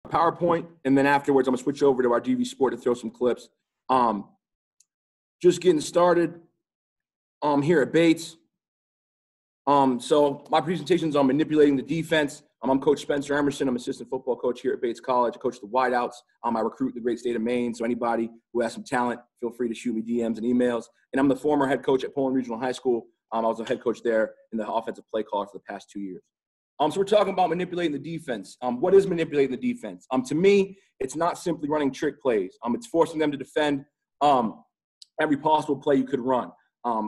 PowerPoint, and then afterwards I'm gonna switch over to our DV Sport to throw some clips. Just getting started here at Bates. So my presentation's on manipulating the defense. I'm Coach Spencer Emerson. I'm assistant football coach here at Bates College. I coach the wideouts. I recruit in the great state of Maine. So anybody who has some talent, feel free to shoot me DMs and emails. And I'm the former head coach at Poland Regional High School. I was a head coach there and the offensive play caller for the past 2 years. So we're talking about manipulating the defense. What is manipulating the defense? To me, it's not simply running trick plays. It's forcing them to defend every possible play you could run.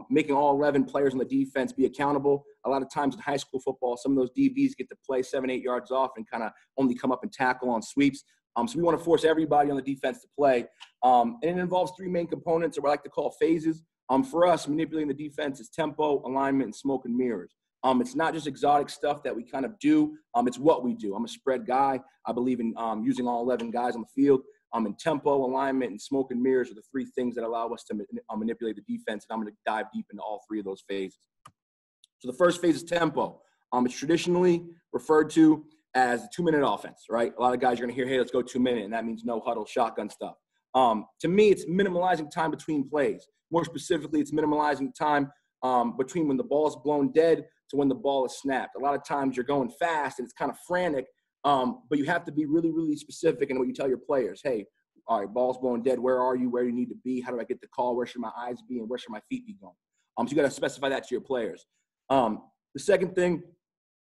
Making all 11 players on the defense be accountable. A lot of times in high school football, some of those DBs get to play 7-8 yards off and kind of only come up and tackle on sweeps. So we want to force everybody on the defense to play. And it involves 3 main components, or what I like to call phases. For us, manipulating the defense is tempo, alignment, and smoke and mirrors. It's not just exotic stuff that we kind of do. It's what we do. I'm a spread guy. I believe in using all 11 guys on the field. And tempo, alignment, and smoke and mirrors are the 3 things that allow us to manipulate the defense. And I'm going to dive deep into all 3 of those phases. So the first phase is tempo. It's traditionally referred to as the 2-minute offense, right? A lot of guys are going to hear, hey, let's go 2 minute, and that means no huddle, shotgun stuff. To me, it's minimalizing time between plays. More specifically, it's minimalizing time between when the ball is blown dead to when the ball is snapped. A lot of times you're going fast and it's kind of frantic, but you have to be really, really specific in what you tell your players. Hey, all right, ball's blown dead. Where are you? Where do you need to be? How do I get the call? Where should my eyes be? And where should my feet be going? So you got to specify that to your players. The second thing,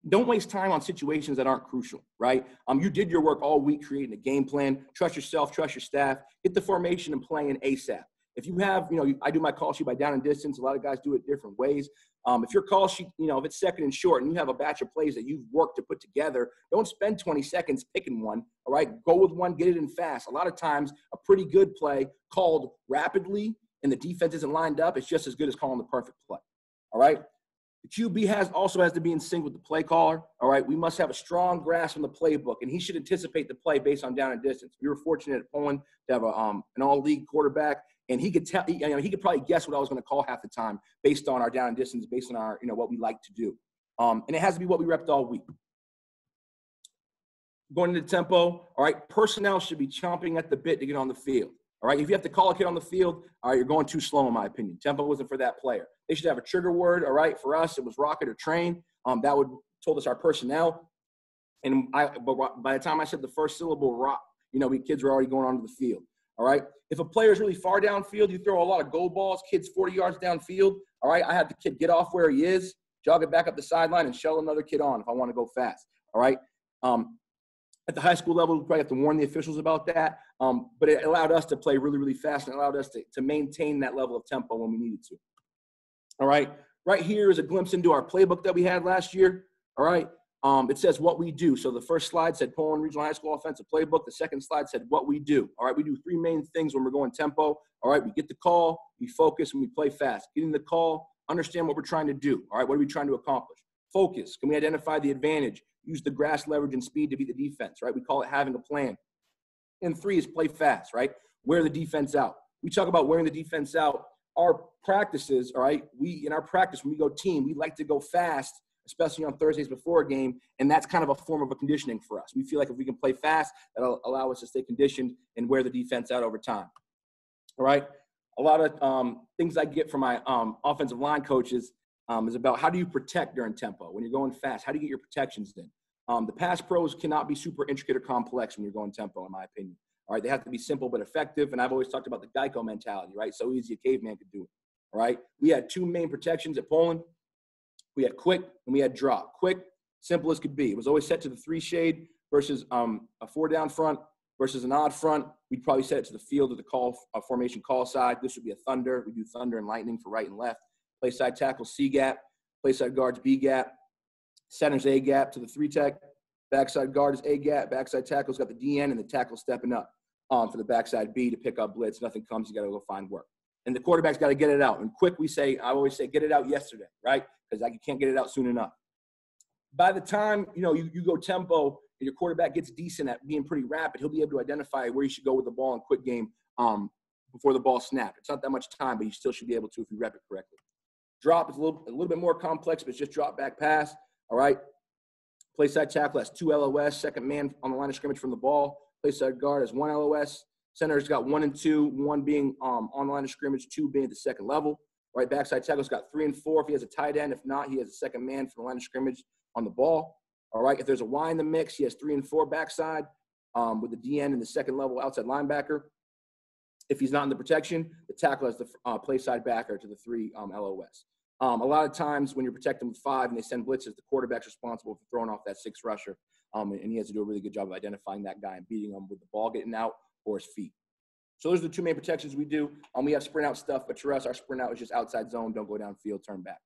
don't waste time on situations that aren't crucial, right? You did your work all week creating a game plan. Trust yourself, trust your staff. Get the formation and play in ASAP. If you have, I do my call sheet by down and distance. A lot of guys do it different ways. If your call sheet, if it's second and short and you have a batch of plays that you've worked to put together, don't spend 20 seconds picking one, all right? Go with one, get it in fast. A lot of times, a pretty good play called rapidly and the defense isn't lined up, it's just as good as calling the perfect play, all right? The QB also has to be in sync with the play caller, all right? We must have a strong grasp on the playbook, and he should anticipate the play based on down and distance. We were fortunate at Poland to have an all-league quarterback, and he could tell, he could probably guess what I was going to call half the time based on our down and distance, based on our, what we like to do. And it has to be what we repped all week. Going into tempo, all right, personnel should be chomping at the bit to get on the field. All right, if you have to call a kid on the field, all right, you're going too slow, in my opinion. Tempo wasn't for that player. They should have a trigger word, all right? For us, it was rocket or train. That would told us our personnel. And but by the time I said the first syllable, rock, kids were already going onto the field, all right? If a player is really far downfield, you throw a lot of go balls, kids 40 yards downfield, all right? I have the kid get off where he is, jog it back up the sideline, and shell another kid on if I want to go fast, all right? At the high school level, we probably have to warn the officials about that, but it allowed us to play really, really fast and allowed us to maintain that level of tempo when we needed to. All right, right here is a glimpse into our playbook that we had last year, all right? It says what we do. So the first slide said Poland Regional High School offensive playbook. The second slide said what we do, all right? We do 3 main things when we're going tempo, all right? We get the call, we focus, and we play fast. Getting the call, understand what we're trying to do, all right? What are we trying to accomplish? Focus, can we identify the advantage? Use the grass, leverage, and speed to beat the defense, right? We call it having a plan. And 3 is play fast, right? Wear the defense out. We talk about wearing the defense out. Our practices, all right, in our practice, when we go team, we like to go fast, especially on Thursdays before a game, and that's kind of a form of a conditioning for us. We feel like if we can play fast, that'll allow us to stay conditioned and wear the defense out over time, all right? A lot of things I get from my offensive line coaches is about how do you protect during tempo? When you're going fast, how do you get your protections in? The pass pros cannot be super intricate or complex when you're going tempo, in my opinion. All right, they have to be simple but effective, and I've always talked about the Geico mentality, right? So easy a caveman could do it, all right? We had 2 main protections at Poland. We had quick and we had drop. Quick, simple as could be. It was always set to the 3 shade versus a 4 down front versus an odd front. We'd probably set it to the field or the formation call side. This would be a thunder. We do thunder and lightning for right and left. Play side tackle, C gap. Play side guards, B gap. Center's A gap to the 3 tech. Backside guard is A gap. Backside tackle's got the DN and the tackle stepping up for the backside B to pick up blitz. Nothing comes, you got to go find work. And the quarterback's got to get it out. And quick, I always say, get it out yesterday, right? Because you can't get it out soon enough. By the time, you go tempo and your quarterback gets decent at being pretty rapid, he'll be able to identify where you should go with the ball in quick game before the ball snapped. It's not that much time, but you still should be able to if you rep it correctly. Drop is a little bit more complex, but it's just drop back pass, all right? Play side tackle has 2 LOS, second man on the line of scrimmage from the ball. Play side guard has 1 LOS. Center's got 1 and 2, 1 being on the line of scrimmage, 2 being at the second level. Right, backside tackle's got 3 and 4 if he has a tight end. If not, he has a second man from the line of scrimmage on the ball. All right, if there's a Y in the mix, he has 3 and 4 backside with the DN and the second level outside linebacker. If he's not in the protection, the tackle has the play side backer to the 3 LOS. A lot of times when you're protecting with 5 and they send blitzes, the quarterback's responsible for throwing off that 6th rusher, and he has to do a really good job of identifying that guy and beating him with the ball getting out or his feet. So those are the 2 main protections we do. We have sprint out stuff, but to us, our sprint out is just outside zone, don't go downfield, turn back.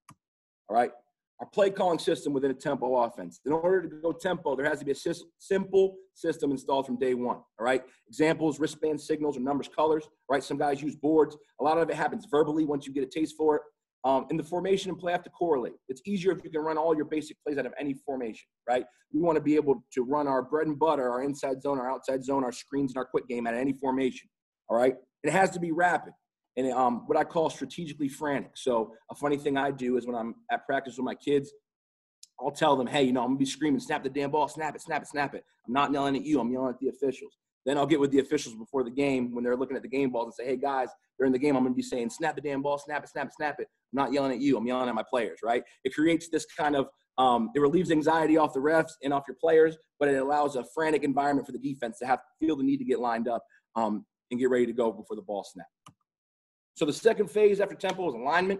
All right? Our play calling system within a tempo offense. In order to go tempo, there has to be a simple system installed from day one. All right? Examples, wristband signals or numbers, colors. All right? Some guys use boards. A lot of it happens verbally once you get a taste for it. And the formation and play have to correlate. It's easier if you can run all your basic plays out of any formation, right? We want to be able to run our bread and butter, our inside zone, our outside zone, our screens, and our quick game out of any formation. All right. It has to be rapid and what I call strategically frantic. So a funny thing I do is when I'm at practice with my kids, I'll tell them, hey, I'm going to be screaming, snap the damn ball, snap it, snap it, snap it. I'm not yelling at you. I'm yelling at the officials. Then I'll get with the officials before the game when they're looking at the game balls and say, hey, guys, during the game, I'm going to be saying, snap the damn ball, snap it, snap it, snap it. I'm not yelling at you. I'm yelling at my players, right? It creates this kind of it relieves anxiety off the refs and off your players, but it allows a frantic environment for the defense to feel the need to get lined up and get ready to go before the ball snap. So the second phase after tempo is alignment,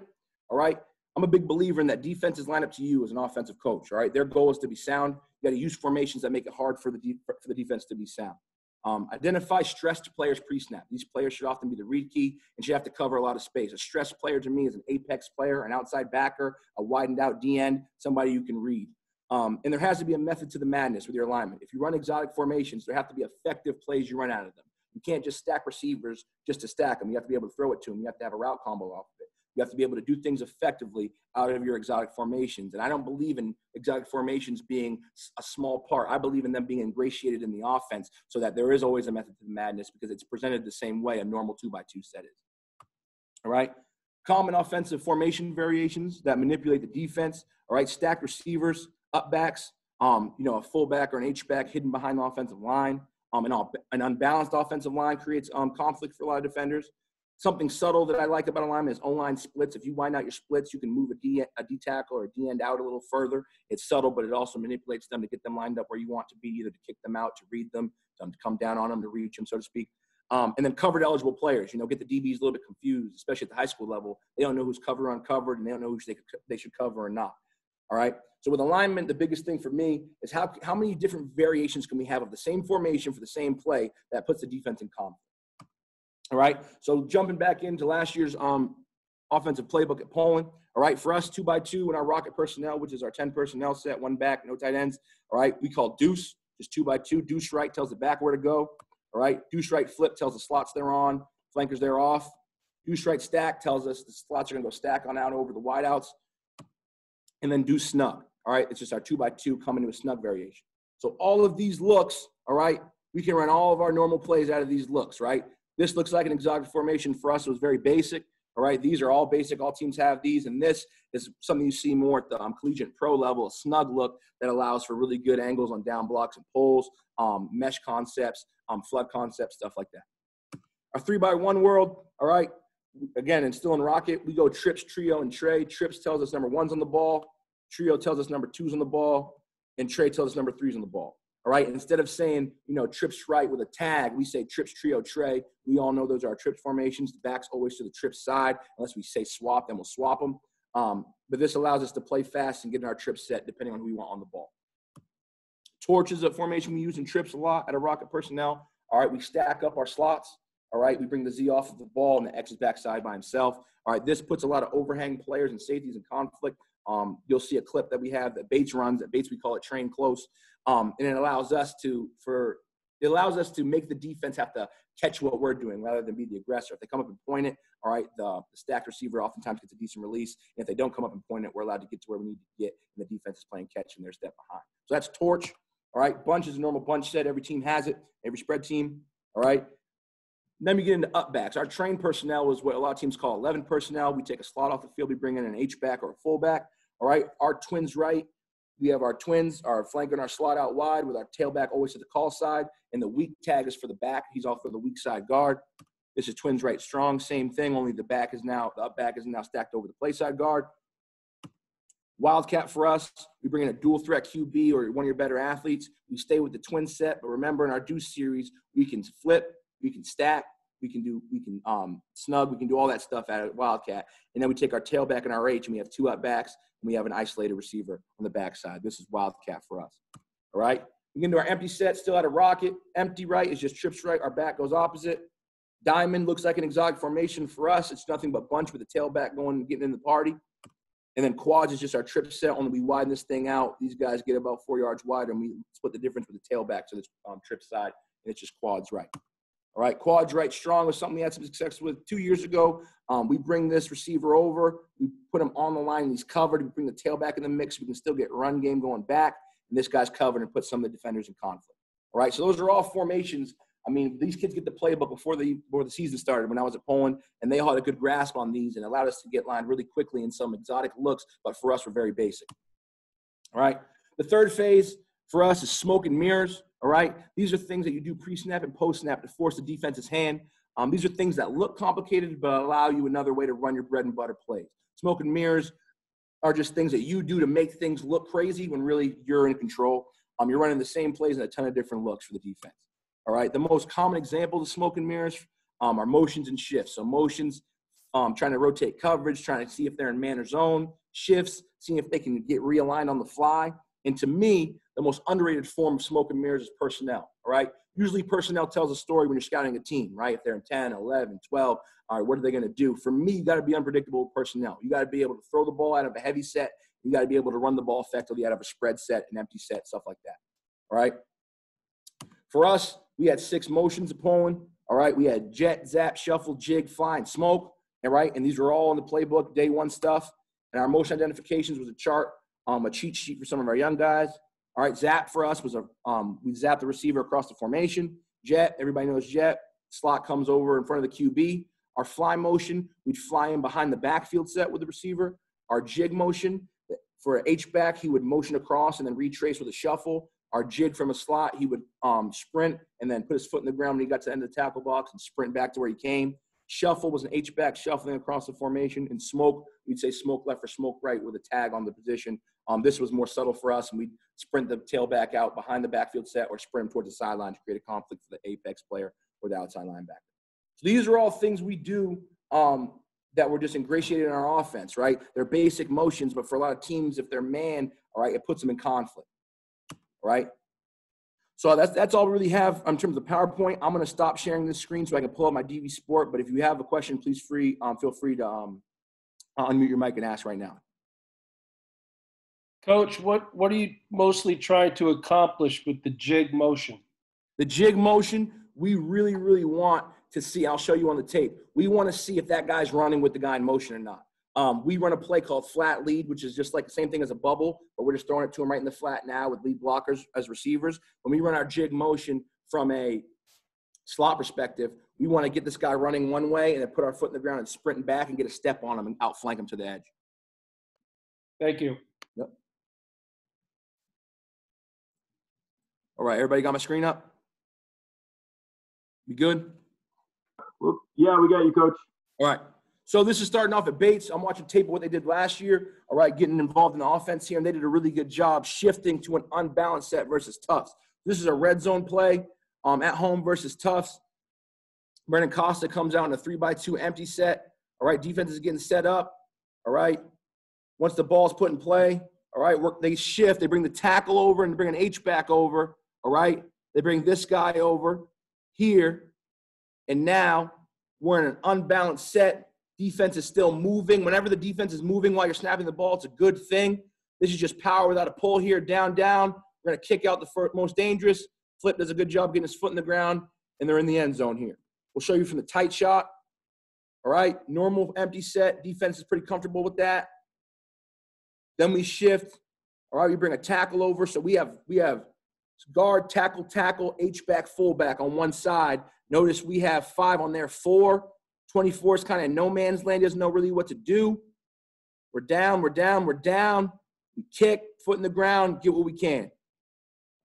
all right? I'm a big believer in that defenses line up to you as an offensive coach, all right? Their goal is to be sound. You got to use formations that make it hard for the defense to be sound. Identify stressed players pre-snap. These players should often be the read key and should have to cover a lot of space. A stressed player to me is an apex player, an outside backer, a widened out D-end, somebody you can read. And there has to be a method to the madness with your alignment. If you run exotic formations, there have to be effective plays you run out of them. You can't just stack receivers just to stack them. You have to be able to throw it to them. You have to have a route combo off of it. You have to be able to do things effectively out of your exotic formations. And I don't believe in exotic formations being a small part. I believe in them being ingratiated in the offense so that there is always a method to the madness because it's presented the same way a normal 2x2 set is. All right? Common offensive formation variations that manipulate the defense. All right? Stacked receivers, up backs, a fullback or an H-back hidden behind the offensive line. An unbalanced offensive line creates conflict for a lot of defenders. Something subtle that I like about alignment is O-line splits. If you wind out your splits, you can move a D tackle or a D end out a little further. It's subtle, but it also manipulates them to get them lined up where you want to be, either to kick them out, to read them, to come down on them, to reach them, so to speak. And then covered eligible players, get the DBs a little bit confused, especially at the high school level. They don't know who's covered or uncovered, and they don't know who they should cover or not. All right. So with alignment, the biggest thing for me is how many different variations can we have of the same formation for the same play that puts the defense in conflict. All right. So jumping back into last year's offensive playbook at Poland. All right. For us, 2x2 in our rocket personnel, which is our 10 personnel set, 1 back, no tight ends. All right. We call DEUCE, just 2x2. DEUCE right tells the back where to go. All right. DEUCE right flip tells the slots they're on, flankers they're off. DEUCE right stack tells us the slots are going to go stack on out over the wideouts. And then DEUCE snug. All right. It's just our 2x2 coming to a snug variation. So all of these looks, all right, we can run all of our normal plays out of these looks, right? This looks like an exotic formation. For us, it was very basic. All right, these are all basic. All teams have these. And this is something you see more at the collegiate pro level, a snug look that allows for really good angles on down blocks and pulls, mesh concepts, flood concepts, stuff like that. Our 3x1 world, all right, again, and still in rocket, we go trips, trio, and tray. Trips tells us number 1's on the ball. Trio tells us number 2's on the ball. And tray tells us number 3's on the ball. All right, instead of saying, trips right with a tag, we say trips, trio, tray. We all know those are our trips formations. The back's always to the trip side. Unless we say swap, then we'll swap them. But this allows us to play fast and get in our trip set depending on who we want on the ball. Torch is a formation we use in trips a lot at a rocket personnel. All right, we stack up our slots. All right, we bring the Z off of the ball and the X is backside by himself. All right, this puts a lot of overhang players and safeties in conflict. You'll see a clip that we have that Bates runs. At Bates, we call it train close. And it allows us to make the defense have to catch what we're doing rather than be the aggressor. If they come up and point it, all right, the stacked receiver oftentimes gets a decent release. And if they don't come up and point it, we're allowed to get to where we need to get, and the defense is playing catch and they're a step behind. So that's torch. All right, bunch is a normal bunch set. Every team has it, every spread team. All right. Then we get into up backs. Our trained personnel is what a lot of teams call 11 personnel. We take a slot off the field. We bring in an H-back or a fullback. All right, our twins right we have our twins, our flanker and our slot out wide with our tailback always to the call side. And the weak tag is for the back. He's off for the weak side guard. This is twins right strong. Same thing, only the up back is now stacked over the play side guard. Wildcat for us, we bring in a dual threat QB or one of your better athletes. We stay with the twin set, but remember in our DEUCE series, we can flip, we can stack, we can snug, we can do all that stuff out of Wildcat. And then we take our tailback and our H, and we have 2 up backs, and we have an isolated receiver on the backside. This is Wildcat for us. All right? We get into our empty set, still out of rocket. Empty right is just trips right. Our back goes opposite. Diamond looks like an exotic formation for us. It's nothing but bunch with the tailback going and getting in the party. And then quads is just our trip set. Only we widen this thing out. These guys get about 4 yards wide, and we split the difference with the tailback to this trip side, and it's just quads right. All right, quads right strong was something we had some success with 2 years ago. We bring this receiver over. We put him on the line, and he's covered. We bring the tailback in the mix. We can still get run game going back, and this guy's covered and put some of the defenders in conflict. All right, so those are all formations. I mean, these kids get the playbook before the season started when I was at Poland, and they had a good grasp on these and allowed us to get lined really quickly in some exotic looks, but for us, we're very basic. All right, the third phase for us is smoke and mirrors. All right, these are things that you do pre-snap and post-snap to force the defense's hand. These are things that look complicated, but allow you another way to run your bread and butter plays. Smoke and mirrors are just things that you do to make things look crazy when really you're in control. You're running the same plays and a ton of different looks for the defense. All right, the most common example of smoke and mirrors are motions and shifts. So motions, trying to rotate coverage, trying to see if they're in man or zone. Shifts, seeing if they can get realigned on the fly. And to me, the most underrated form of smoke and mirrors is personnel, all right? Usually personnel tells a story when you're scouting a team, right? If they're in 10, 11, 12, all right, what are they going to do? For me, you got to be unpredictable with personnel. You got to be able to throw the ball out of a heavy set. You got to be able to run the ball effectively out of a spread set, an empty set, stuff like that, all right? For us, we had 6 motions of Poland, all right? We had jet, zap, shuffle, jig, fly, and smoke, all right? And these were all in the playbook, day one stuff. And our motion identifications was a chart, a cheat sheet for some of our young guys. All right, zap for us was we zapped the receiver across the formation. Jet, everybody knows jet. Slot comes over in front of the QB. Our fly motion, we'd fly in behind the backfield set with the receiver. Our jig motion, for an H-back, he would motion across and then retrace with a shuffle. Our jig from a slot, he would sprint and then put his foot in the ground when he got to the end of the tackle box and sprint back to where he came. Shuffle was an H-back shuffling across the formation. And smoke, we'd say smoke left or smoke right with a tag on the position. This was more subtle for us, and we'd sprint the tailback out behind the backfield set or sprint him towards the sideline to create a conflict for the apex player or the outside linebacker. So these are all things we do that were just ingratiated in our offense, right? They're basic motions, but for a lot of teams, if they're man, all right, it puts them in conflict, right? So that's all we really have in terms of PowerPoint. I'm going to stop sharing this screen so I can pull up my DV Sport, but if you have a question, please feel free to unmute your mic and ask right now. Coach, what are you mostly trying to accomplish with the jig motion? The jig motion, we really, really want to see. I'll show you on the tape. We want to see if that guy's running with the guy in motion or not. We run a play called flat lead, which is just like the same thing as a bubble, but we're just throwing it to him right in the flat now with lead blockers as receivers. When we run our jig motion from a slot perspective, we want to get this guy running one way and then put our foot in the ground and sprinting back and get a step on him and outflank him to the edge. Thank you. Yep. All right, everybody got my screen up? We good? Yeah, we got you, Coach. All right. So this is starting off at Bates. I'm watching tape of what they did last year. All right, getting involved in the offense here, and they did a really good job shifting to an unbalanced set versus Tufts. This is a red zone play at home versus Tufts. Brennan Costa comes out in a 3x2 empty set. All right, defense is getting set up. All right. Once the ball's put in play, all right, they shift. They bring the tackle over and bring an H-back over. All right. They bring this guy over here. And now we're in an unbalanced set. Defense is still moving. Whenever the defense is moving while you're snapping the ball, it's a good thing. This is just power without a pull here, down, down. We're going to kick out the most dangerous. Flip does a good job getting his foot in the ground, and they're in the end zone here. We'll show you from the tight shot. All right, normal empty set. Defense is pretty comfortable with that. Then we shift. All right, we bring a tackle over. So we have guard, tackle, H-back, fullback on one side. Notice we have 5 on there, 4. 24 is kind of no man's land. Doesn't know really what to do. We're down. We kick, foot in the ground, get what we can.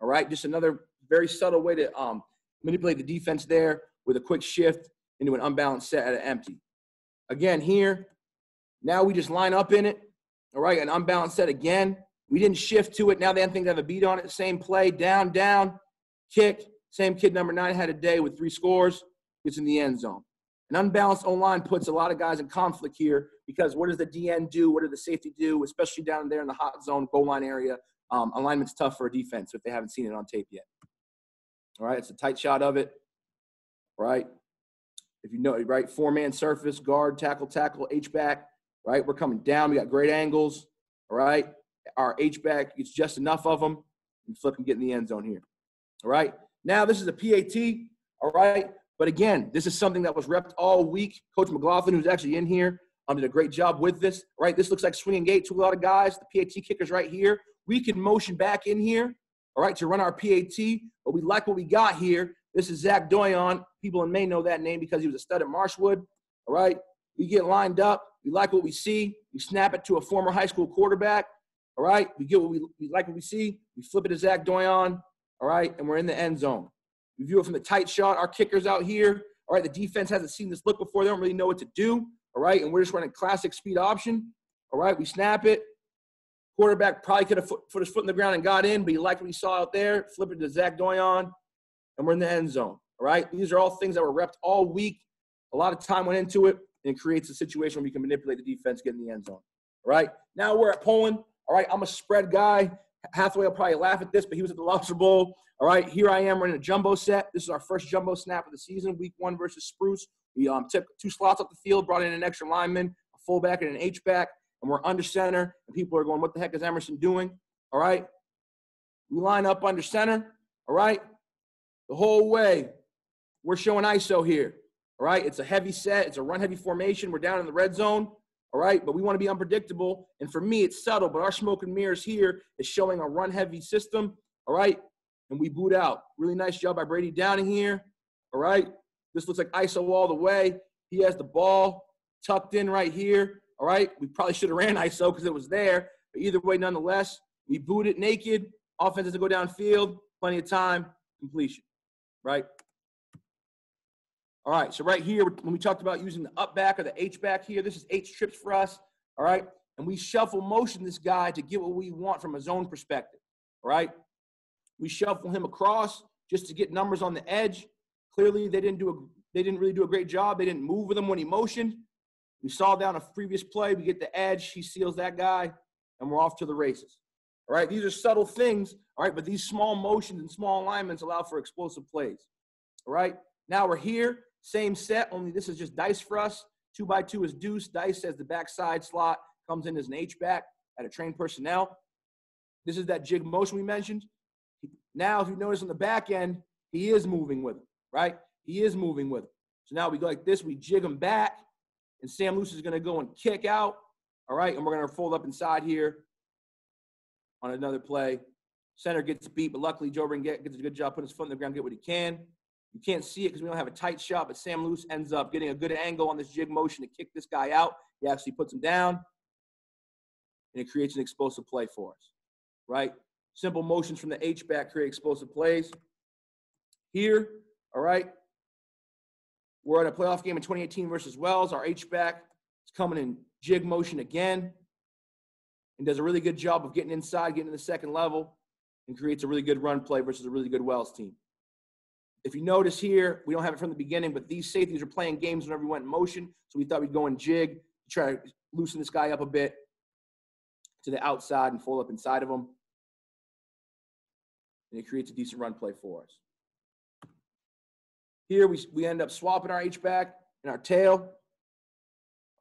All right, just another very subtle way to manipulate the defense there with a quick shift into an unbalanced set at an empty. Again, here, now we just line up in it. All right, an unbalanced set again. We didn't shift to it. Now they think they have a beat on it. Same play, down, down, kick. Same kid, number 9, had a day with 3 scores. Gets in the end zone. An unbalanced O-line puts a lot of guys in conflict here because what does the DN do? What does the safety do, especially down there in the hot zone, goal line area? Alignment's tough for a defense if they haven't seen it on tape yet. All right, it's a tight shot of it. Right? If you know, right, 4-man surface, guard, tackle, H-back. Right? We're coming down. We got great angles. All right? Our H-back, it's just enough of them. And flip and get in the end zone here. All right? Now, this is a PAT. All right? But again, this is something that was repped all week. Coach McLaughlin, who's actually in here, did a great job with this. Right? This looks like swinging gate to a lot of guys. The PAT kicker's right here. We can motion back in here, all right, to run our PAT. But we like what we got here. This is Zach Doyon. People in Maine know that name because he was a stud at Marshwood. All right? We get lined up. We like what we see. We snap it to a former high school quarterback. All right? We get what we like what we see. We flip it to Zach Doyon. All right? And we're in the end zone. We view it from the tight shot. Our kicker's out here. All right? The defense hasn't seen this look before. They don't really know what to do. All right? And we're just running classic speed option. All right? We snap it. Quarterback probably could have put his foot in the ground and got in, but he liked what he saw out there. Flip it to Zach Doyon. And we're in the end zone. All right? These are all things that were repped all week. A lot of time went into it, and it creates a situation where we can manipulate the defense, get in the end zone. All right? Now we're at Poland. All right? I'm a spread guy. Hathaway will probably laugh at this, but he was at the Lobster Bowl. All right? Here I am running a jumbo set. This is our first jumbo snap of the season, week 1 versus Spruce. We took 2 slots up the field, brought in an extra lineman, a fullback, and an H-back, and we're under center, and people are going, what the heck is Emerson doing? All right? We line up under center. All right? The whole way, we're showing ISO here. All right? It's a heavy set. It's a run-heavy formation. We're down in the red zone. All right? But we want to be unpredictable. And for me, it's subtle. But our smoke and mirrors here is showing a run-heavy system. All right? And we boot out. Really nice job by Brady Downing here. All right? This looks like ISO all the way. He has the ball tucked in right here. All right? We probably should have ran ISO because it was there. But either way, nonetheless, we boot it naked. Offense has to go downfield. Plenty of time. Completion. Right? All right, so right here, when we talked about using the up back or the H back here, this is H trips for us, all right? And we shuffle motion this guy to get what we want from a zone perspective, all right? We shuffle him across just to get numbers on the edge. Clearly, they didn't really do a great job. They didn't move with him when he motioned. We saw down a previous play. We get the edge. He seals that guy, and we're off to the races, all right? These are subtle things, all right? But these small motions and small alignments allow for explosive plays, all right? Now we're here. Same set, only this is just dice for us. 2x2 is deuce. Dice as the backside slot comes in as an H-back at a trained personnel. This is that jig motion we mentioned. Now, if you notice on the back end, he is moving with him, right? He is moving with him. So now we go like this. We jig him back, and Sam Luce is going to go and kick out, all right? And we're going to fold up inside here on another play. Center gets beat, but luckily Joe Ring gets a good job putting his foot in the ground, get what he can. You can't see it because we don't have a tight shot, but Sam Luce ends up getting a good angle on this jig motion to kick this guy out. He actually puts him down, and it creates an explosive play for us, right? Simple motions from the H-back create explosive plays. Here, all right, we're at a playoff game in 2018 versus Wells. Our H-back is coming in jig motion again and does a really good job of getting inside, getting to the second level, and creates a really good run play versus a really good Wells team. If you notice here, we don't have it from the beginning, but these safeties are playing games whenever we went in motion, so we thought we'd go in jig to try to loosen this guy up a bit to the outside and fold up inside of him. And it creates a decent run play for us. Here, we end up swapping our H-back and our tail.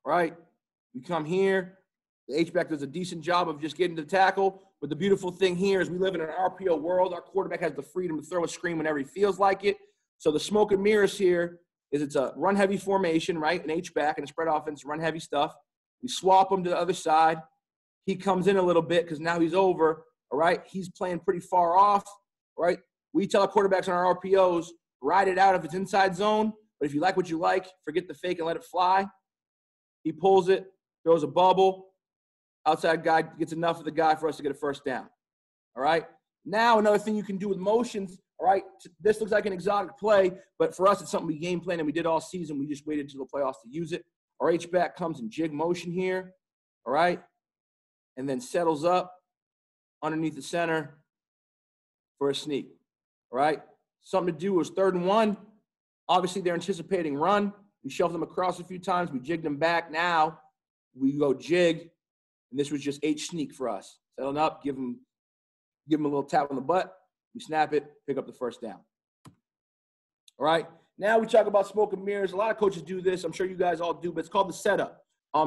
All right, we come here. The H-back does a decent job of just getting to the tackle. But the beautiful thing here is we live in an RPO world. Our quarterback has the freedom to throw a screen whenever he feels like it. So the smoke and mirrors here is it's a run-heavy formation, right? An H-back and a spread offense, run-heavy stuff. We swap him to the other side. He comes in a little bit because now he's over, all right? He's playing pretty far off, right? We tell our quarterbacks on our RPOs, ride it out if it's inside zone. But if you like what you like, forget the fake and let it fly. He pulls it, throws a bubble. Outside guy gets enough of the guy for us to get a first down. All right. Now, another thing you can do with motions, all right, this looks like an exotic play, but for us, it's something we game plan and we did all season. We just waited until the playoffs to use it. Our H-back comes in jig motion here, all right, and then settles up underneath the center for a sneak, all right? Something to do was 3rd and 1. Obviously, they're anticipating run. We shoved them across a few times. We jigged them back. Now we go jig, and this was just H sneak for us. Settling up, give them a little tap on the butt. We snap it, pick up the first down. All right. Now we talk about smoke and mirrors. A lot of coaches do this. I'm sure you guys all do, but it's called the setup.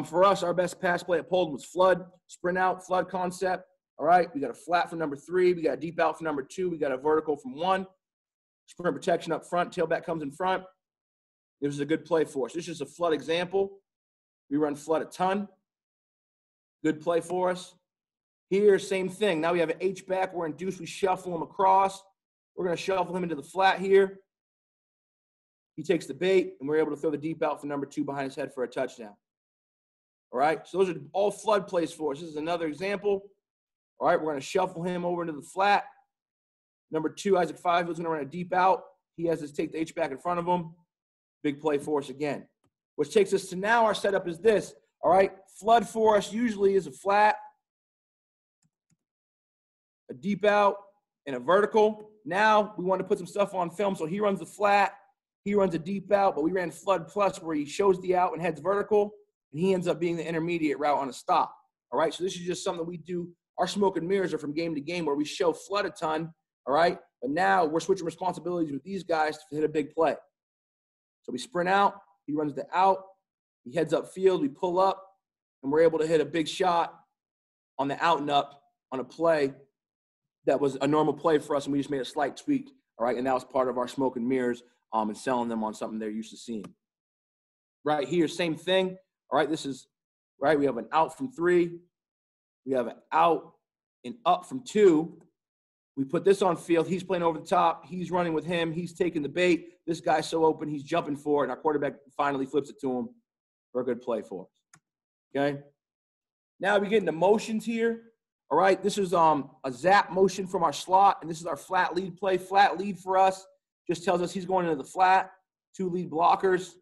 For us, our best pass play at Polden was flood, sprint out, flood concept. All right. We got a flat for number 3. We got a deep out for number 2. We got a vertical from 1. Sprint protection up front. Tailback comes in front. This is a good play for us. This is a flood example. We run flood a ton. Good play for us. Here, same thing. Now we have an H-back. We're in deuce. We shuffle him across. We're going to shuffle him into the flat here. He takes the bait, and we're able to throw the deep out for number 2 behind his head for a touchdown. All right? So those are all flood plays for us. This is another example. All right? We're going to shuffle him over into the flat. Number 2, Isaac Five, is going to run a deep out. He has to take the H-back in front of him. Big play for us again. Which takes us to now our setup is this. All right? Flood for us usually is a flat, a deep out, and a vertical. Now we want to put some stuff on film. So he runs the flat, he runs a deep out, but we ran flood plus where he shows the out and heads vertical, and he ends up being the intermediate route on a stop. All right, so this is just something we do. Our smoke and mirrors are from game to game where we show flood a ton, all right? But now we're switching responsibilities with these guys to hit a big play. So we sprint out, he runs the out, he heads up field, we pull up, and we're able to hit a big shot on the out and up on a play that was a normal play for us, and we just made a slight tweak, all right? And that was part of our smoke and mirrors and selling them on something they're used to seeing. Right here, same thing, all right? This is, right, we have an out from 3. We have an out and up from 2. We put this on field. He's playing over the top. He's running with him. He's taking the bait. This guy's so open, he's jumping for it, and our quarterback finally flips it to him for a good play for us, okay? Now we get into motions here. All right, this is a zap motion from our slot, and this is our flat lead play. Flat lead for us just tells us he's going into the flat, 2 lead blockers,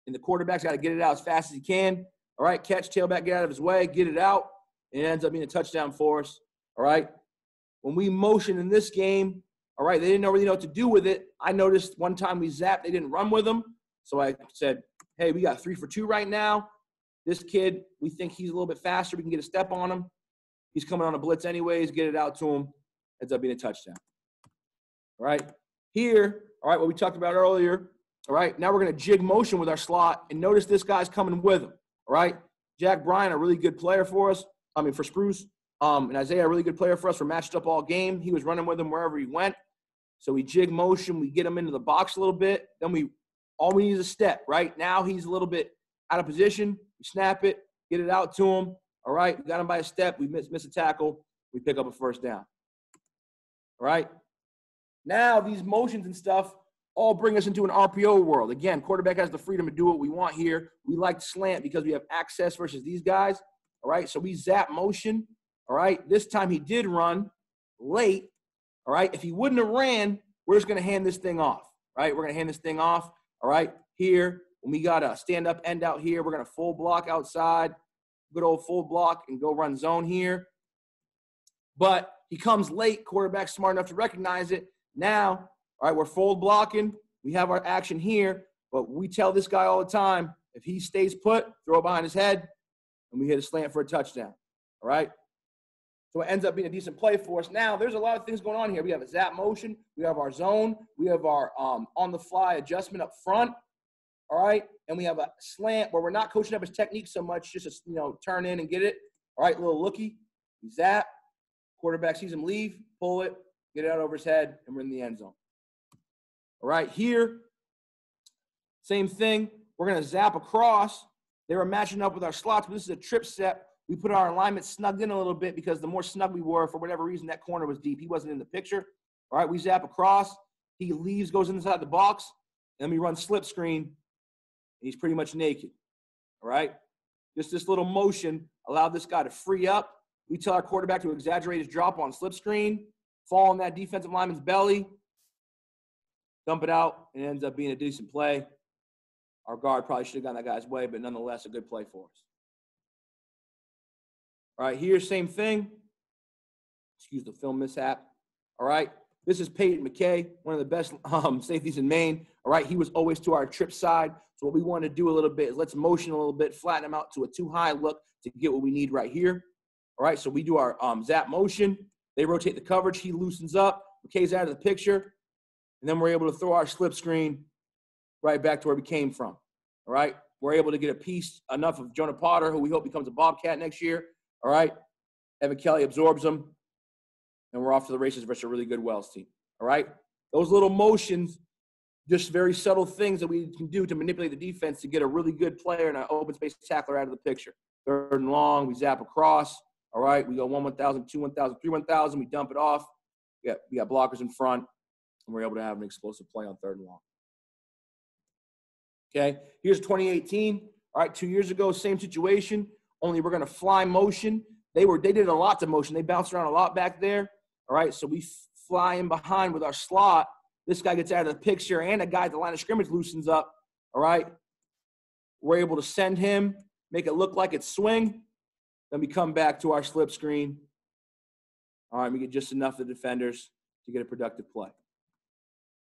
and the quarterback's got to get it out as fast as he can. All right, catch, tailback, get out of his way, get it out, and it ends up being a touchdown for us. All right, when we motion in this game, all right, they didn't really know what to do with it. I noticed one time we zapped, they didn't run with them, so I said, hey, we got 3 for 2 right now. This kid, we think he's a little bit faster. We can get a step on him. He's coming on a blitz anyways. Get it out to him. Ends up being a touchdown. All right. Here, all right, what we talked about earlier. All right. Now we're going to jig motion with our slot. And notice this guy's coming with him. All right. Jack Bryan, a really good player for us. For Spruce. And Isaiah, a really good player for us. We're matched up all game. He was running with him wherever he went. So we jig motion. We get him into the box a little bit. Then all we need is a step. Right. Now he's a little bit out of position. Snap it, get it out to him. All right, we got him by a step. We miss a tackle. We pick up a first down. All right. Now these motions and stuff all bring us into an RPO world. Again, quarterback has the freedom to do what we want here. We like slant because we have access versus these guys. All right, so we zap motion. All right, this time he did run late. All right, if he wouldn't have ran, we're just going to hand this thing off. Right, we're going to hand this thing off. All right, here. When we got a stand-up end out here, we're going to full block outside, good old full block, and go run zone here. But he comes late. Quarterback's smart enough to recognize it. Now, all right, we're fold blocking. We have our action here. But we tell this guy all the time, if he stays put, throw it behind his head, and we hit a slant for a touchdown. All right? So it ends up being a decent play for us. Now, there's a lot of things going on here. We have a zap motion. We have our zone. We have our on-the-fly adjustment up front. All right, and we have a slant where we're not coaching up his technique so much, just to, turn in and get it. All right, little looky, we zap, quarterback sees him leave, pull it, get it out over his head, and we're in the end zone. All right, here, same thing. We're going to zap across. They were matching up with our slots, but this is a trip set. We put our alignment snugged in a little bit because the more snug we were, for whatever reason, that corner was deep. He wasn't in the picture. All right, we zap across. He leaves, goes inside the box, and then we run slip screen. He's pretty much naked, all right? just this little motion allowed this guy to free up. We tell our quarterback to exaggerate his drop on slip screen, fall on that defensive lineman's belly, dump it out, and it ends up being a decent play. Our guard probably should have gotten that guy's way, but nonetheless, a good play for us. All right, here, same thing. Excuse the film mishap. All right, this is Peyton McKay, one of the best safeties in Maine. All right, he was always to our trip side. So what we want to do a little bit is let's motion a little bit, flatten him out to a too high look to get what we need right here. All right, so we do our zap motion. They rotate the coverage. He loosens up. McKay's out of the picture. And then we're able to throw our slip screen right back to where we came from. All right, we're able to get a piece enough of Jonah Potter, who we hope becomes a Bobcat next year. All right, Evan Kelly absorbs him. And we're off to the races versus a really good Wells team. All right, those little motions, just very subtle things that we can do to manipulate the defense to get a really good player and an open space tackler out of the picture. 3rd and long, we zap across. All right, we go 1-1,000, 2-1,000, 3-1,000. We dump it off. We got blockers in front, and we're able to have an explosive play on 3rd and long. Okay, here's 2018. All right, 2 years ago, same situation, only we're going to fly motion. They did a lot to motion. They bounced around a lot back there. All right, so we fly in behind with our slot. This guy gets out of the picture, and a guy at the line of scrimmage loosens up. All right, we're able to send him, make it look like it's swing. Then we come back to our slip screen. All right, we get just enough of the defenders to get a productive play.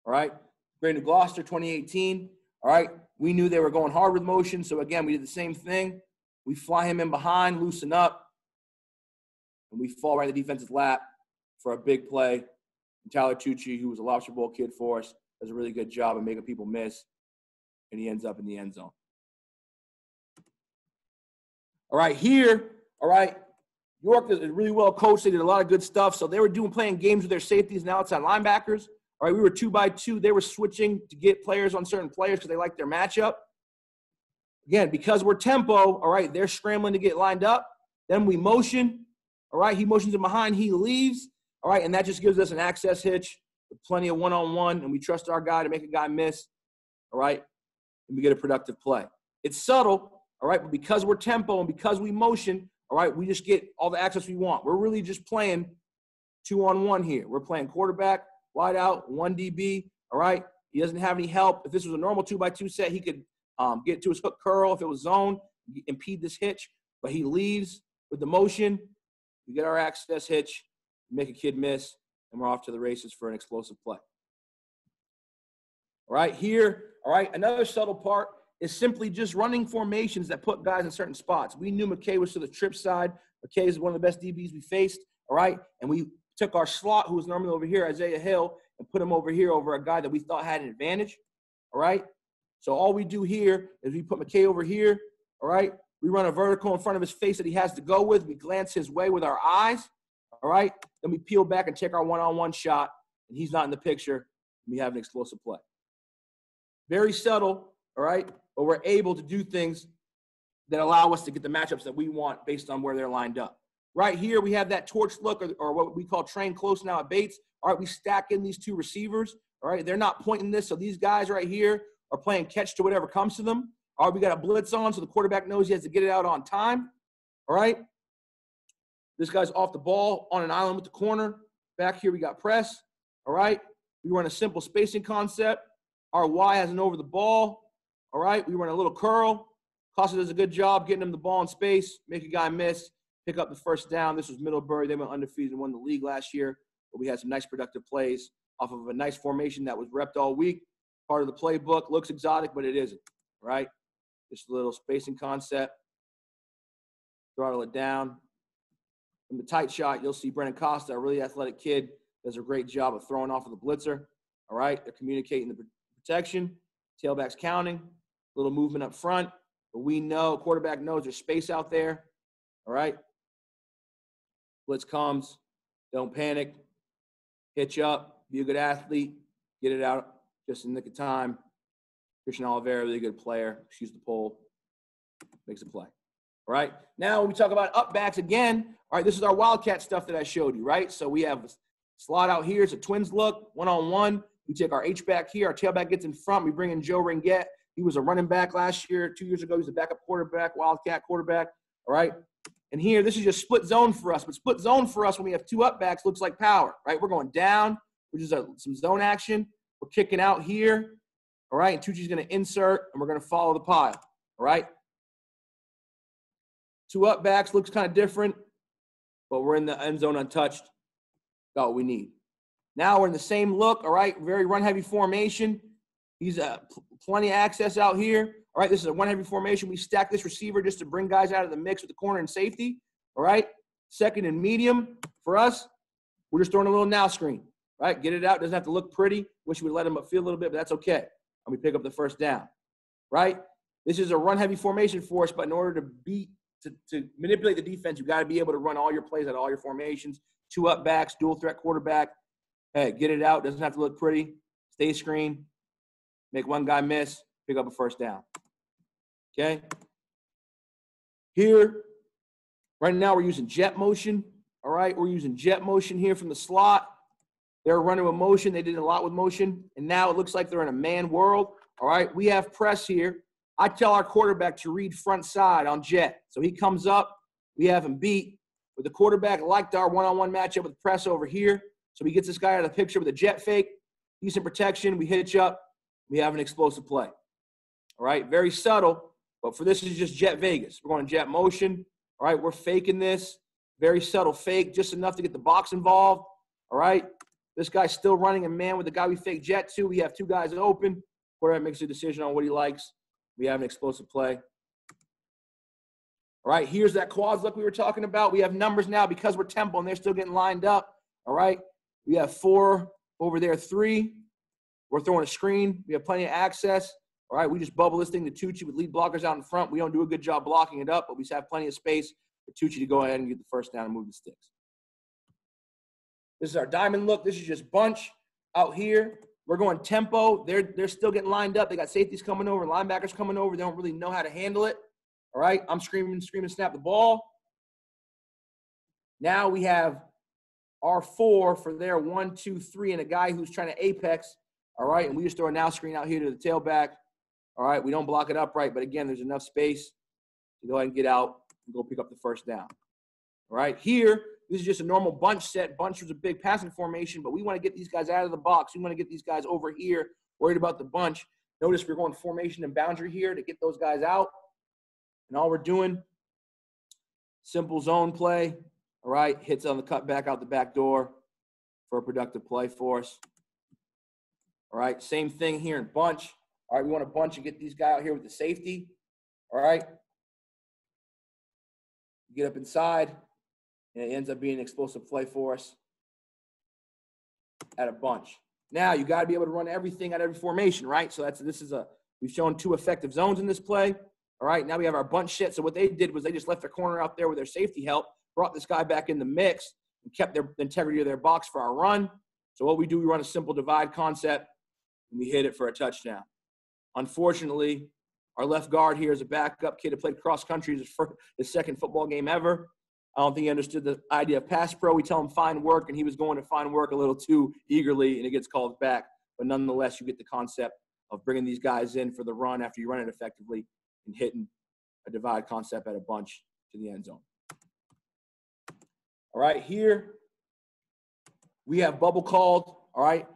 All right, Great New Gloucester, 2018. All right, we knew they were going hard with motion, so again, we did the same thing. We fly him in behind, loosen up, and we fall right in the defense's lap for a big play. And Tyler Tucci, who was a Lobster Bowl kid for us, does a really good job of making people miss, and he ends up in the end zone. All right, here, all right, York is really well coached. They did a lot of good stuff. So they were playing games with their safeties and outside linebackers. All right, we were 2-by-2. They were switching to get players on certain players because they liked their matchup. Again, because we're tempo, all right, they're scrambling to get lined up. Then we motion. All right, he motions him behind. He leaves. All right, and that just gives us an access hitch with plenty of one-on-one, and we trust our guy to make a guy miss. All right, and we get a productive play. It's subtle. All right, but because we're tempo and because we motion, all right, we just get all the access we want. We're really just playing 2-on-1 here. We're playing quarterback, wide out, 1 DB, all right? He doesn't have any help. If this was a normal 2-by-2 set, he could get to his hook curl if it was zone, impede this hitch, but he leaves with the motion. We get our access hitch, make a kid miss, and we're off to the races for an explosive play. All right, here, all right, another subtle part is simply just running formations that put guys in certain spots. We knew McKay was to the trip side. McKay is one of the best DBs we faced, all right? And we took our slot, who was normally over here, Isaiah Hill, and put him over here over a guy that we thought had an advantage, all right? So all we do here is we put McKay over here, all right? We run a vertical in front of his face that he has to go with. We glance his way with our eyes, all right? Then we peel back and take our one-on-one shot, and he's not in the picture, and we have an explosive play. Very subtle, all right? But we're able to do things that allow us to get the matchups that we want based on where they're lined up. Right here, we have that torch look, or what we call train close now at Bates. All right, we stack in these two receivers. All right, they're not pointing this, so these guys right here are playing catch to whatever comes to them. All right, we got a blitz on, so the quarterback knows he has to get it out on time. All right, this guy's off the ball on an island with the corner. Back here, we got press. All right, we run a simple spacing concept. Our Y has an over the ball. All right, we run a little curl. Costa does a good job getting him the ball in space, make a guy miss, pick up the first down. This was Middlebury. They went undefeated and won the league last year. But we had some nice productive plays off of a nice formation that was repped all week. Part of the playbook. Looks exotic, but it isn't, right? Just a little spacing concept. Throttle it down. From the tight shot, you'll see Brennan Costa, a really athletic kid, does a great job of throwing off of the blitzer. All right, they're communicating the protection. Tailback's counting. Little movement up front. But we know, quarterback knows there's space out there. All right. Blitz comes. Don't panic. Hitch up. Be a good athlete. Get it out just in the nick of time. Christian Oliveira, really good player. Shoots the pole. Makes a play. All right. Now, when we talk about up backs again, all right, this is our Wildcat stuff that I showed you, right? So we have a slot out here. It's a twins look, one-on-one. We take our H-back here. Our tailback gets in front. We bring in Joe Ringette He was a running back last year. 2 years ago, he was a backup quarterback, Wildcat quarterback. All right. And here, this is just split zone for us. But split zone for us when we have two up backs looks like power, right? We're going down, which is some zone action. We're kicking out here. All right. And Tucci's going to insert, and we're going to follow the pile. All right. Two up backs looks kind of different, but we're in the end zone untouched. Got what we need. Now we're in the same look. All right. Very run heavy formation. He's plenty of access out here. All right, this is a one heavy formation. We stack this receiver just to bring guys out of the mix with the corner and safety. All right, second and medium for us. We're just throwing a little now screen. Right, get it out. Doesn't have to look pretty. Wish we would let him upfield a little bit, but that's okay. And we pick up the first down. Right, this is a run heavy formation for us, but in order to manipulate the defense, you got to be able to run all your plays out of all your formations. Two up backs, dual threat quarterback. Hey, get it out. Doesn't have to look pretty. Stay screen. Make one guy miss. Pick up a first down. Okay. Here, right now we're using jet motion. All right, we're using jet motion here from the slot. They're running with motion. They did a lot with motion, and now it looks like they're in a man world. All right, we have press here. I tell our quarterback to read front side on jet. So he comes up. We have him beat. But the quarterback liked our one-on-one matchup with press over here. So he gets this guy out of the picture with a jet fake. Decent protection. We hitch up. We have an explosive play. All right, very subtle. But for this is just jet Vegas. We're going jet motion. All right, we're faking this. Very subtle fake, just enough to get the box involved. All right, this guy's still running a man with the guy we fake jet to. We have two guys open. Quarterback makes a decision on what he likes. We have an explosive play. All right, here's that quads look we were talking about. We have numbers now because we're tempo and they're still getting lined up. All right, we have 4 over there, 3. We're throwing a screen. We have plenty of access. All right, we just bubble this thing to Tucci with lead blockers out in front. We don't do a good job blocking it up, but we have plenty of space for Tucci to go ahead and get the first down and move the sticks. This is our diamond look. This is just bunch out here. We're going tempo. They're still getting lined up. They got safeties coming over, linebackers coming over. They don't really know how to handle it. All right, I'm screaming, snap the ball. Now we have our 4 for their 1, 2, 3, and a guy who's trying to apex. All right, and we just throw a now screen out here to the tailback. All right, we don't block it up right, but again, there's enough space to go ahead and get out and go pick up the first down. All right, here, this is just a normal bunch set. Bunch was a big passing formation, but we want to get these guys out of the box. We want to get these guys over here, worried about the bunch. Notice we're going formation and boundary here to get those guys out. And all we're doing, simple zone play. All right, hits on the cut back out the back door for a productive play for us. All right, same thing here in bunch. All right, we want to bunch and get these guys out here with the safety. All right. Get up inside, and it ends up being an explosive play for us at a bunch. Now, you got to be able to run everything at every formation, right? So we've shown 2 effective zones in this play. All right, now we have our bunch set. So what they did was they just left their corner out there with their safety help, brought this guy back in the mix, and kept the integrity of their box for our run. So what we do, we run a simple divide concept, and we hit it for a touchdown. Unfortunately, our left guard here is a backup kid that played cross country his second football game ever. I don't think he understood the idea of pass pro. We tell him find work, and he was going to find work a little too eagerly, and it gets called back. But nonetheless, you get the concept of bringing these guys in for the run after you run it effectively and hitting a divide concept at a bunch to the end zone. All right, here we have bubble called. All right.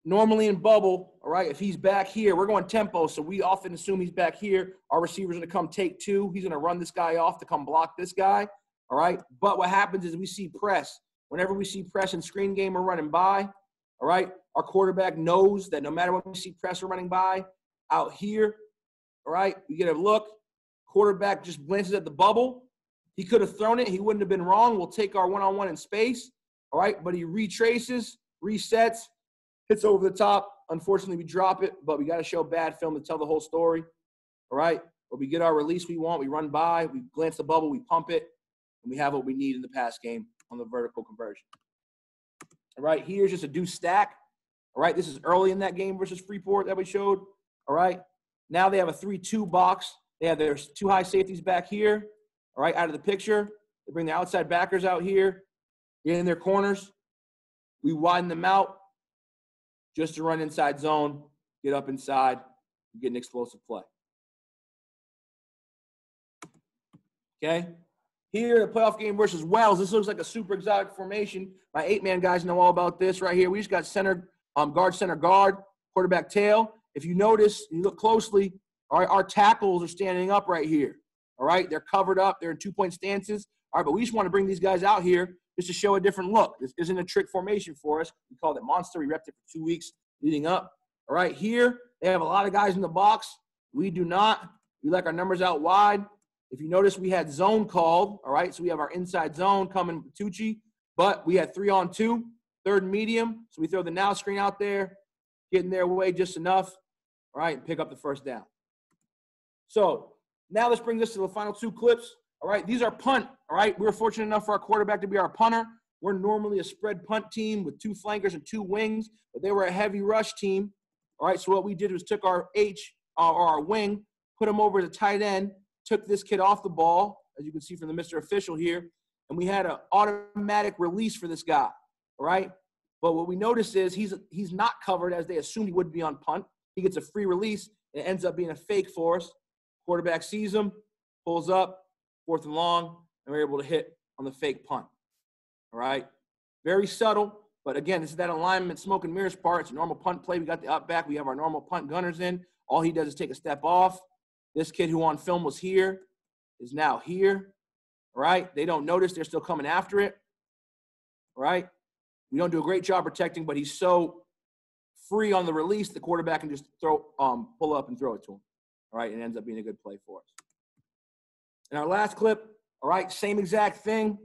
Normally in bubble, all right, if he's back here, we're going tempo, so we often assume he's back here. Our receiver's going to come take 2. He's going to run this guy off to come block this guy, all right? But what happens is we see press. Whenever we see press in screen game, we're running by, all right? Our quarterback knows that no matter when we see press, we're running by. Out here, all right, we get a look. Quarterback just glances at the bubble. He could have thrown it. He wouldn't have been wrong. We'll take our one-on-one in space, all right? But he retraces, resets, hits over the top. Unfortunately, we drop it, but we got to show bad film to tell the whole story. All right? But we get our release we want. We run by. We glance the bubble. We pump it. And we have what we need in the pass game on the vertical conversion. All right? Here's just a deuce stack. All right? This is early in that game versus Freeport that we showed. All right? Now they have a 3-2 box. They have their 2 high safeties back here. All right? Out of the picture. They bring the outside backers out here. Get in their corners. We widen them out. Just to run inside zone, get up inside, you get an explosive play. Okay? Here, the playoff game versus Wells. This looks like a super exotic formation. My 8-man guys know all about this right here. We just got center, guard, quarterback tail. If you notice, you look closely, all right, our tackles are standing up right here. All right? They're covered up. They're in 2-point stances. All right, but we just want to bring these guys out here just to show a different look. This isn't a trick formation for us. We called it Monster. We repped it for 2 weeks leading up. All right, here, they have a lot of guys in the box. We do not. We like our numbers out wide. If you notice, we had zone called, all right? So we have our inside zone coming Tucci, but we had 3-on-2, third and medium. So we throw the now screen out there, get in their way just enough, all right, and pick up the first down. So now let's bring this to the final 2 clips. All right, these are punt, all right? We were fortunate enough for our quarterback to be our punter. We're normally a spread punt team with 2 flankers and 2 wings, but they were a heavy rush team. All right, so what we did was took our our wing, put him over to tight end, took this kid off the ball, as you can see from the Mr. Official here, and we had an automatic release for this guy, all right? But what we noticed is he's not covered as they assumed he would be on punt. He gets a free release, and it ends up being a fake for us. Quarterback sees him, pulls up, 4th and long, and we're able to hit on the fake punt, all right? Very subtle, but again, this is that alignment, smoke and mirrors part. It's a normal punt play. We got the up back. We have our normal punt gunners in. All he does is take a step off. This kid who on film was here is now here, all right? They don't notice. They're still coming after it, all right? We don't do a great job protecting, but he's so free on the release, the quarterback can just pull up and throw it to him, all right? And it ends up being a good play for us. In our last clip, all right, same exact thing,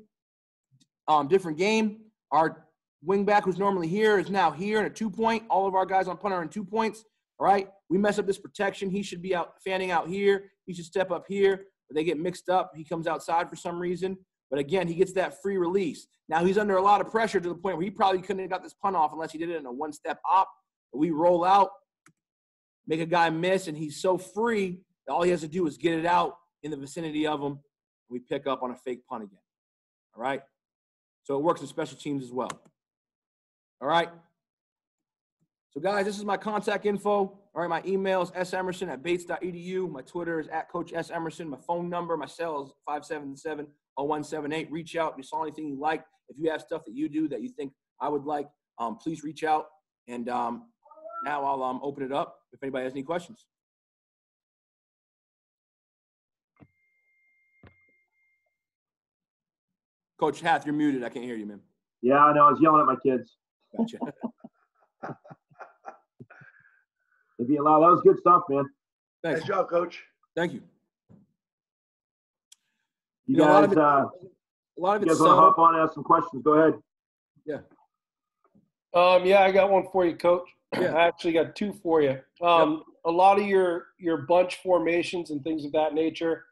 different game. Our wingback who's normally here is now here in a 2-point. All of our guys on punt are in 2 points, all right? We mess up this protection. He should be out fanning out here. He should step up here, but they get mixed up. He comes outside for some reason. But again, he gets that free release. Now he's under a lot of pressure to the point where he probably couldn't have got this punt off unless he did it in a 1-step op. But we roll out, make a guy miss, and he's so free that all he has to do is get it out in the vicinity of him. We pick up on a fake punt again, all right? So it works in special teams as well, all right? So, guys, this is my contact info. All right, my email is semerson@bates.edu. My Twitter is @CoachSEmerson. My phone number, my cell is 577-0178. Reach out if you saw anything you like. If you have stuff that you do that you think I would like, please reach out. And now I'll open it up if anybody has any questions. Coach Hath, you're muted. I can't hear you, man. Yeah, I know. I was yelling at my kids. Gotcha. If you allow, that was good stuff, man. Thanks. Nice job, Coach. Thank you. You know, guys, a lot of you it's guys want to hop on and ask some questions? Go ahead. Yeah. Yeah, I got one for you, Coach. Yeah. I actually got 2 for you. A lot of your bunch formations and things of that nature,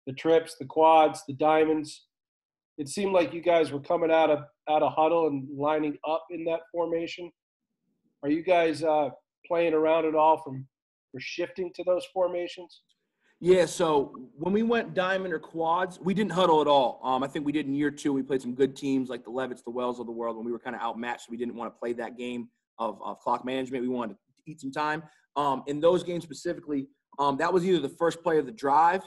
the trips, the quads, the diamonds, it seemed like you guys were coming out of huddle and lining up in that formation. Are you guys playing around at all for shifting to those formations? Yeah, so when we went diamond or quads, we didn't huddle at all. I think we did in year 2. We played some good teams like the Levitts, the Wells of the world when we were kind of outmatched. So we didn't want to play that game of clock management. We wanted to eat some time. In those games specifically, that was either the first play of the drive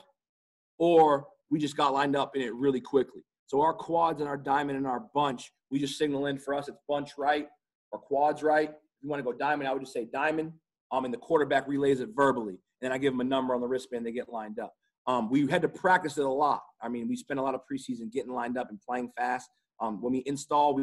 or we just got lined up in it really quickly. So our quads and our diamond and our bunch, we just signal in for us. It's bunch right or quads right. If you want to go diamond, I would just say diamond. And the quarterback relays it verbally. And then I give them a number on the wristband. They get lined up. We had to practice it a lot. I mean, we spent a lot of preseason getting lined up and playing fast. When we install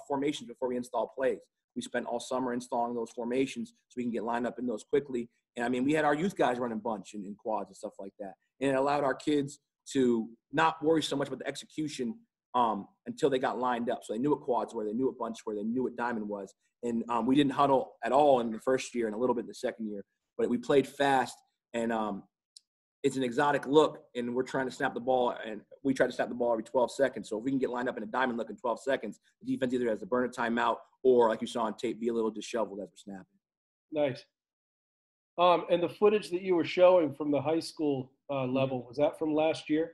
formations before we install plays. We spent all summer installing those formations so we can get lined up in those quickly. And, I mean, we had our youth guys running bunch and quads and stuff like that. And it allowed our kids to not worry so much about the execution until they got lined up. So they knew what quads were, they knew what bunch were, they knew what diamond was. And we didn't huddle at all in the first year and a little bit in the second year. But we played fast, and it's an exotic look, and we're trying to snap the ball, and we try to snap the ball every 12 seconds. So if we can get lined up in a diamond look in 12 seconds, the defense either has to burn a timeout or, like you saw on tape, be a little disheveled as we're snapping. Nice. And the footage that you were showing from the high school level, was that from last year?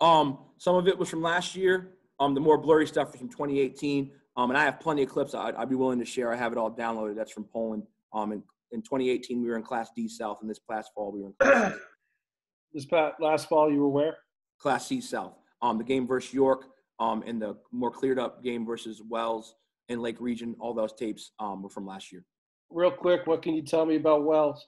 Some of it was from last year. The more blurry stuff was from 2018. And I have plenty of clips I'd be willing to share. I have it all downloaded. That's from Poland. And in 2018 we were in Class D South, and this past fall we were in Class C. Last fall you were where? Class C South. The game versus York, and the more cleared up game versus Wells in Lake Region. All those tapes were from last year. Real quick, what can you tell me about Wells?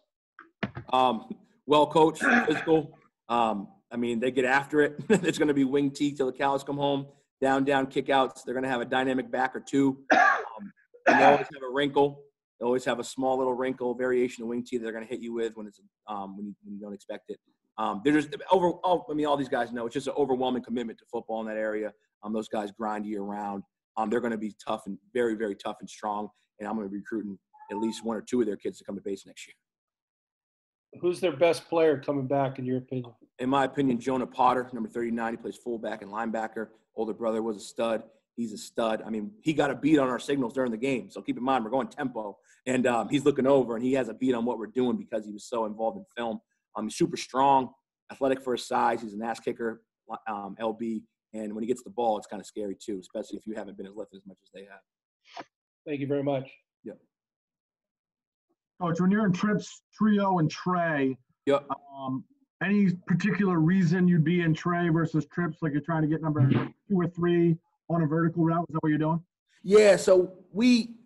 Well coached, physical. I mean, they get after it. It's going to be wing tee till the cows come home. Down, kick outs. They're going to have a dynamic back or two. And they always have a wrinkle. They always have a small little wrinkle variation of wing tee that they're going to hit you with when it's when you don't expect it. They're just all these guys know it's just an overwhelming commitment to football in that area. Those guys grind year round. They're going to be tough and very, very tough and strong. And I'm going to be recruiting at least one or two of their kids to come to base next year. Who's their best player coming back, in your opinion? In my opinion, Jonah Potter, number 39. He plays fullback and linebacker. Older brother was a stud. He's a stud. I mean, he got a beat on our signals during the game. So keep in mind, we're going tempo. And he's looking over, and he has a beat on what we're doing because he was so involved in film. He's super strong, athletic for his size. He's an ass kicker, LB. And when he gets the ball, it's kind of scary too, especially if you haven't been as lifted as much as they have. Thank you very much. Yep. Coach, when you're in trips, trio and tray, Yep. Any particular reason you'd be in tray versus trips, like you're trying to get number 2 or 3 on a vertical route? Is that what you're doing? Yeah, so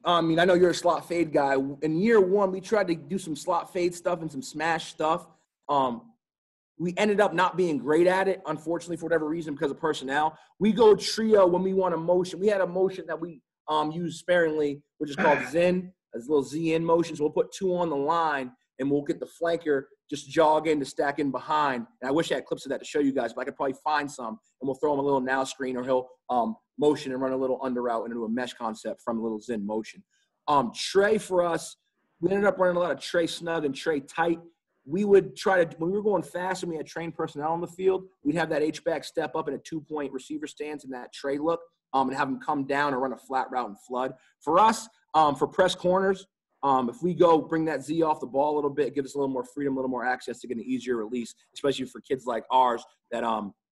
I know you're a slot fade guy. In year 1, we tried to do some slot fade stuff and some smash stuff. We ended up not being great at it, unfortunately, for whatever reason, because of personnel. We go trio when we want a motion. We had a motion that we use sparingly, which is called Zen, a little Z-in motion. So we'll put 2 on the line, and we'll get the flanker just jog in to stack in behind. And I wish I had clips of that to show you guys, but I could probably find some, and we'll throw him a little now screen, or he'll motion and run a little under route into a mesh concept from a little Zen motion. Tray for us, we ended up running a lot of tray snug and tray tight. We would try to, when we were going fast and we had trained personnel on the field, we'd have that H-back step up in a 2-point receiver stance in that tray look, and have them come down and run a flat route and flood. For us, for press corners, if we go bring that Z off the ball a little bit, it gives us a little more freedom, a little more access to get an easier release, especially for kids like ours that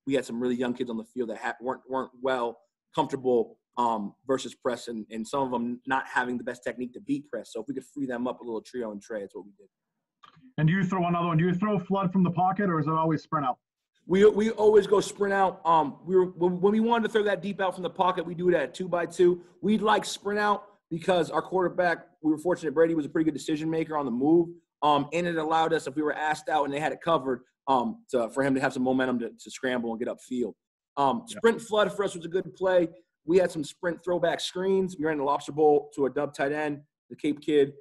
we had some really young kids on the field that weren't well comfortable versus press, and some of them not having the best technique to beat press. So if we could free them up a little trio and tray, that's what we did. And do you throw another one? Do you throw flood from the pocket, or is it always sprint out? We always go sprint out. When we wanted to throw that deep out from the pocket, we do it at 2x2. We'd like sprint out because our quarterback, we were fortunate Brady was a pretty good decision maker on the move, and it allowed us, if we were asked out and they had it covered, for him to have some momentum to scramble and get upfield. Sprint flood for us was a good play. We had some sprint throwback screens. We ran the lobster bowl to a dub tight end, the Cape kid.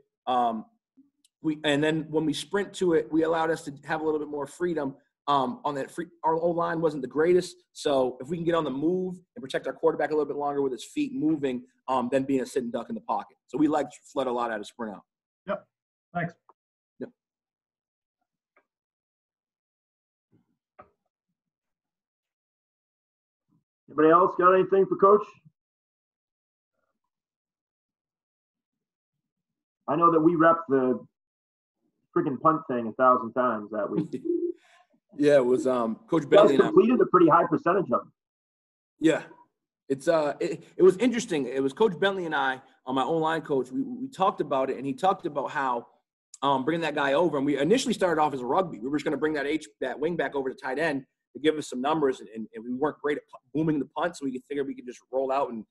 And then when we sprint to it, we allowed us to have a little bit more freedom on that. Our O-line wasn't the greatest, so if we can get on the move and protect our quarterback a little bit longer with his feet moving, than being a sit and duck in the pocket. So we like flood a lot out of sprint out. Yep. Thanks. Yep. Anybody else got anything for Coach? I know that we repped the freaking punt thing 1,000 times that week. Yeah, it was Coach You Bentley guys and I. completed a pretty high percentage of them. Yeah, it was interesting. It was Coach Bentley and I, my O-line coach. We talked about it, and he talked about how bringing that guy over. And we initially started off as a rugby. We were just going to bring that wing back over to tight end to give us some numbers, and we weren't great at booming the punt, so we figured we could just roll out and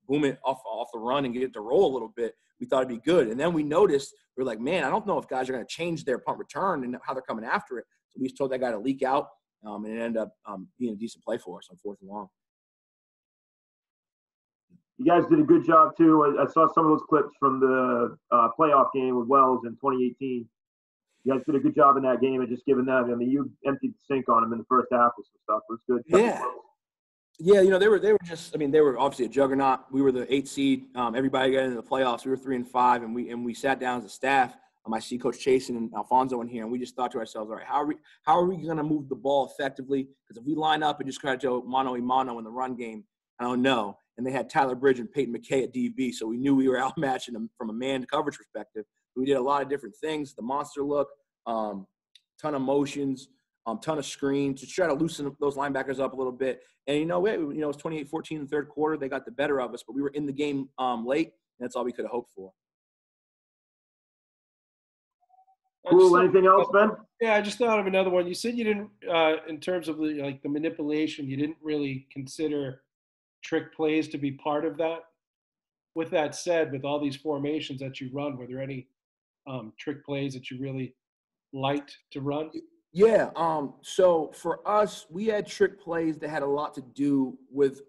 boom it off the run and get it to roll a little bit. We thought it'd be good, and then we noticed we were like, man, I don't know if guys are going to change their punt return and how they're coming after it. So we just told that guy to leak out, and it ended up being a decent play for us on 4th and long. You guys did a good job too. I saw some of those clips from the playoff game with Wells in 2018. You guys did a good job in that game of just giving them. I mean, you emptied the sink on them in the first half with some stuff. It was good. Yeah, they were just. I mean, they were obviously a juggernaut. We were the 8th seed. Everybody got into the playoffs. We were 3-5, and we sat down as a staff. I see Coach Chasen and Alfonso in here, and we just thought to ourselves, all right, how are we going to move the ball effectively? Because if we line up and just try to go mano-a-mano in the run game, I don't know. And they had Tyler Bridge and Peyton McKay at DB, so we knew we were outmatching them from a man coverage perspective. We did a lot of different things, the monster look, ton of motions, ton of screens to try to loosen those linebackers up a little bit. And it was 28-14 in the third quarter. They got the better of us, but we were in the game late, and that's all we could have hoped for. Cool. Anything else, Ben? Yeah, I just thought of another one. You said you didn't, in terms of the manipulation, you didn't really consider trick plays to be part of that. With that said, with all these formations that you run, were there any trick plays that you really liked to run? Yeah. So for us, we had trick plays that had a lot to do with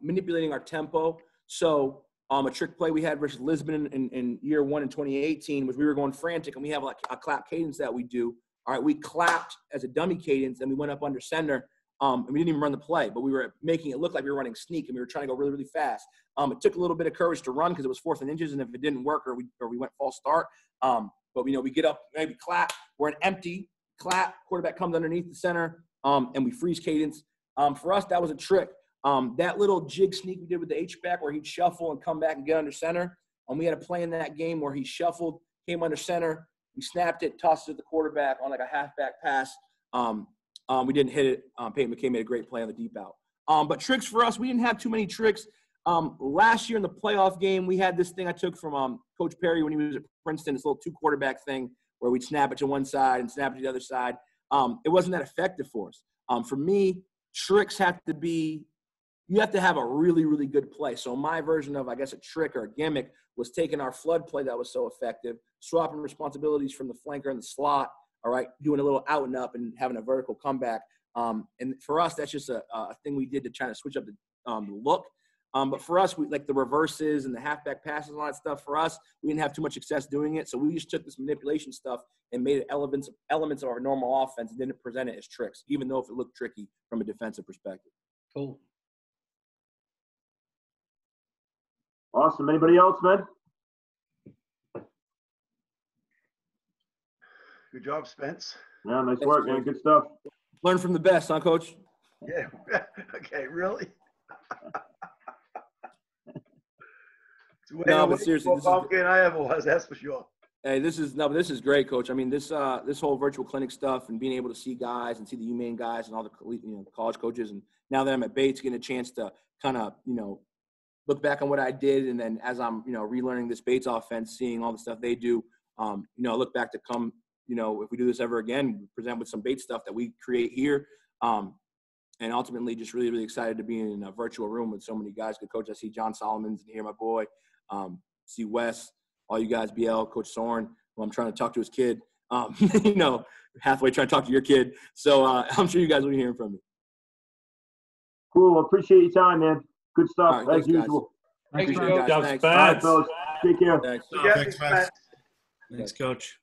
manipulating our tempo. So a trick play we had versus Lisbon in year 1 in 2018 was we were going frantic, and we have like a clap cadence that we do. All right, we clapped as a dummy cadence, and we went up under center, and we didn't even run the play, but we were making it look like we were running sneak, and we were trying to go really, really fast. It took a little bit of courage to run because it was 4th and inches, and if it didn't work or we went false start, but we get up, maybe clap, we're an empty clap, quarterback comes underneath the center, and we freeze cadence. For us, that was a trick. That little jig sneak we did with the H-back where he'd shuffle and come back and get under center. We had a play in that game where he shuffled, came under center, we snapped it, tossed it to the quarterback on like a halfback pass. We didn't hit it. Peyton McKay made a great play on the deep out. But tricks for us, we didn't have too many tricks. Last year in the playoff game, we had this thing I took from Coach Perry when he was at Princeton, this little 2-quarterback thing where we'd snap it to one side and snap it to the other side. It wasn't that effective for us. For me, tricks have to be – you have to have a really, really good play. So my version of, I guess, a trick or a gimmick was taking our flood play that was so effective, swapping responsibilities from the flanker and the slot, all right, doing a little out and up and having a vertical comeback. And for us, that's just a thing we did to try to switch up the look. But for us, we like the reverses and the halfback passes and all that stuff. For us, we didn't have too much success doing it. So we just took this manipulation stuff and made it elements of our normal offense and didn't present it as tricks, even though if it looked tricky from a defensive perspective. Cool. Awesome. Anybody else, man? Good job, Spence. Yeah, nice work, man. Good stuff. Learn from the best, huh, Coach? Yeah. Okay, really? No, but seriously, this pumpkin I ever was, that's for sure. Hey, this is great, Coach. I mean, this whole virtual clinic stuff and being able to see guys and see the UMaine guys and all the college coaches, and now that I'm at Bates, getting a chance to kind of look back on what I did, and then as I'm relearning this Bates offense, seeing all the stuff they do, look back to come. If we do this ever again, present with some Bates stuff that we create here, and ultimately just really, really excited to be in a virtual room with so many guys. Good coach. I see John Solomons and hear my boy. See Wes, all you guys, BL, Coach Soren, who I'm trying to talk to his kid, halfway trying to talk to your kid. So I'm sure you guys will be hearing from me. Cool. Appreciate your time, man. Good stuff, right, as usual. Thanks, Appreciate it, guys. Thanks. All right, fellas. Take care. Thanks. Thanks, Spence. Thanks, Coach.